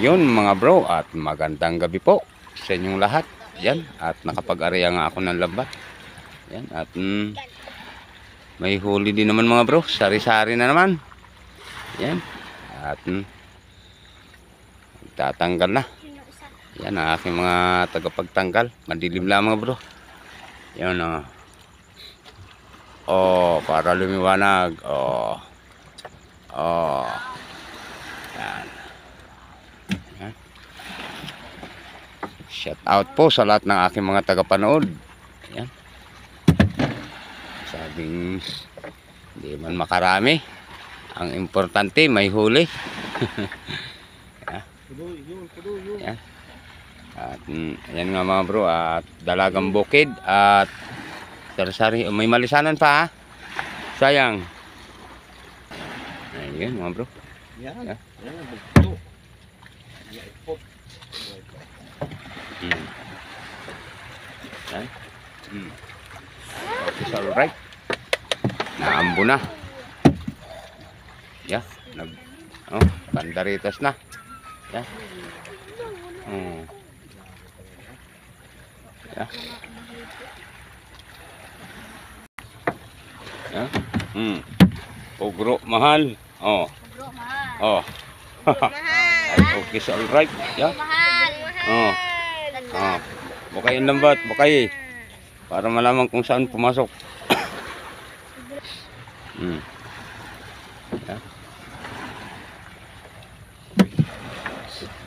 Yun mga bro, at magandang gabi po sa inyong lahat. Yan, at nakapag-area nga ako ng lambat. Yan, at may huli din naman mga bro, sari-sari na naman. Yan, at tatanggal na. Yan ang aking mga tagapagtanggal. Madilim lang mga bro. Yan para lumiwanag. Yan. Shout out po sa lahat ng aking mga tagapanood. Yan. Sabing hindi man makarami, ang importante may huli. Yan. At ayan nga mga bro, at dalagang bukid at sari-sari. May malisanan pa ha? Sayang. Ayun mga bro. Yan. Yan. It's alright. Naambo na. Yeah, bandaritas na. Yeah. Yeah. Yeah. Pugro mahal. Pugro mahal. Okay, it's alright. Yeah. Mahal. Bukay ang lambat, bukay. Para malaman kung saan pumasok. Yeah.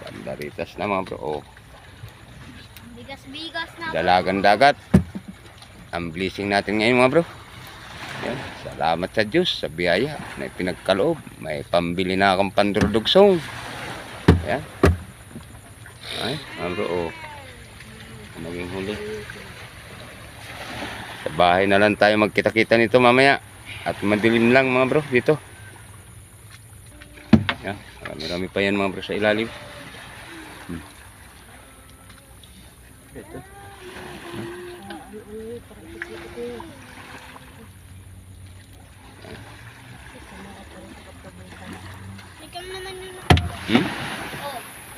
Bandaritas na mga bro. Bigas-bigas na. Dalagang dagat. Ang blessing natin ngayon mga bro. Yan. Salamat sa Diyos, sa biyaya na pinagkaloob. May pambili na akong pandurudugsong. Yan. Ay, mga bro. Naging huli. Sa bahay na lang tayo magkita-kita nito mamaya. At madilim lang mga bro dito. Yan. Marami pa yan mga bro sa ilalim. Ito.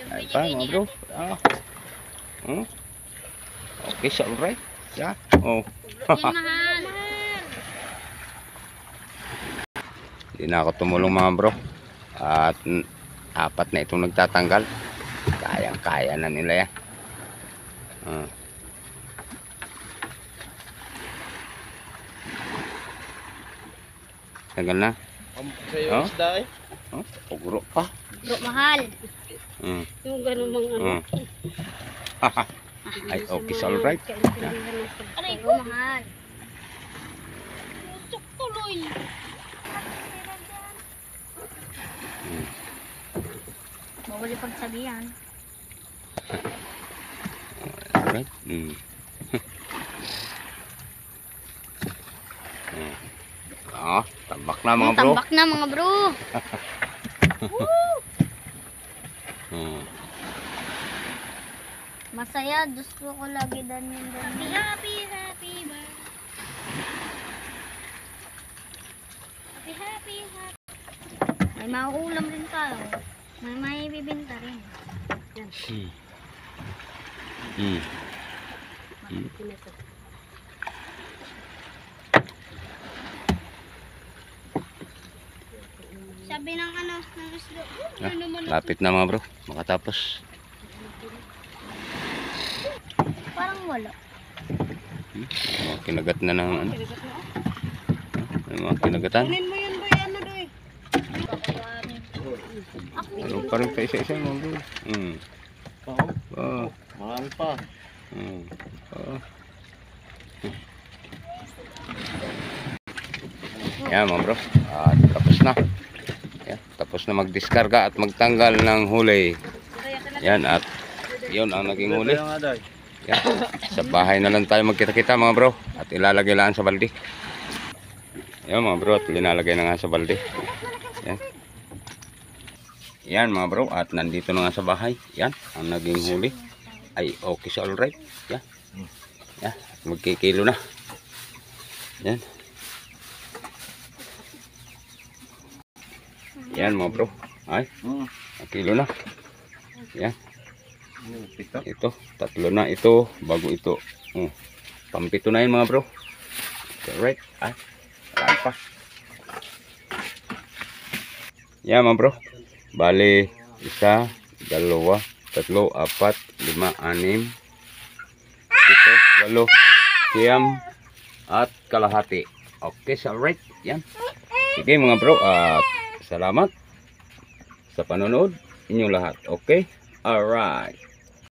Ay pa mga bro. Okay, so alright. Yeah. Hindi na ako tumulong mga bro. At apat na itong nagtatanggal. Kayang-kaya na nila yan. Tagal na. Pugro pa. Pugro mahal. Yung ganun mga ay, okay, so alright. Aray ko mahal. Tusok tuloy. Bawal yung pagsabihan. Alright. Tambak na mga bro. Tambak na mga bro. Masaya, gusto ko lagi danin. Happy birthday. May mauulam rin tayo. May bibinta rin. Sabi ng ng islo. Lapit na mga bro, makatapos. Parang wala. Kinagat na ng ano. Mga kinagatan. Kunin mo yun ba yan doy? Ano pa rin sa isa-isa mga bro. Marami pa. Yan mga bro. Tapos na. Yan, tapos na magdiskarga at magtanggal ng huli. Yan, at yun ang naging huli. Yan. Sa bahay na lang tayo magkita-kita mga bro. At ilalagay lang sa balde. Yan mga bro, at linalagay na nga sa balde. Yan. Yan mga bro, at nandito na nga sa bahay. Yan, ang naging huli. Ay, okay, so alright. Yan. Yan, magkikilo na. Yan. Yan mga bro. Ay, kilo na. Yan. Pito. Ito, tatlo na ito, bago ito. Pampito na yun mga bro. Alright. Marami pa. Yan mga bro. Bale, 1, 2, 3, 4, 5, 6, 7, 8, 9, at kalahati. Okay, so alright. Yan. Sige mga bro, at salamat sa panonood inyong lahat. Okay? Alright.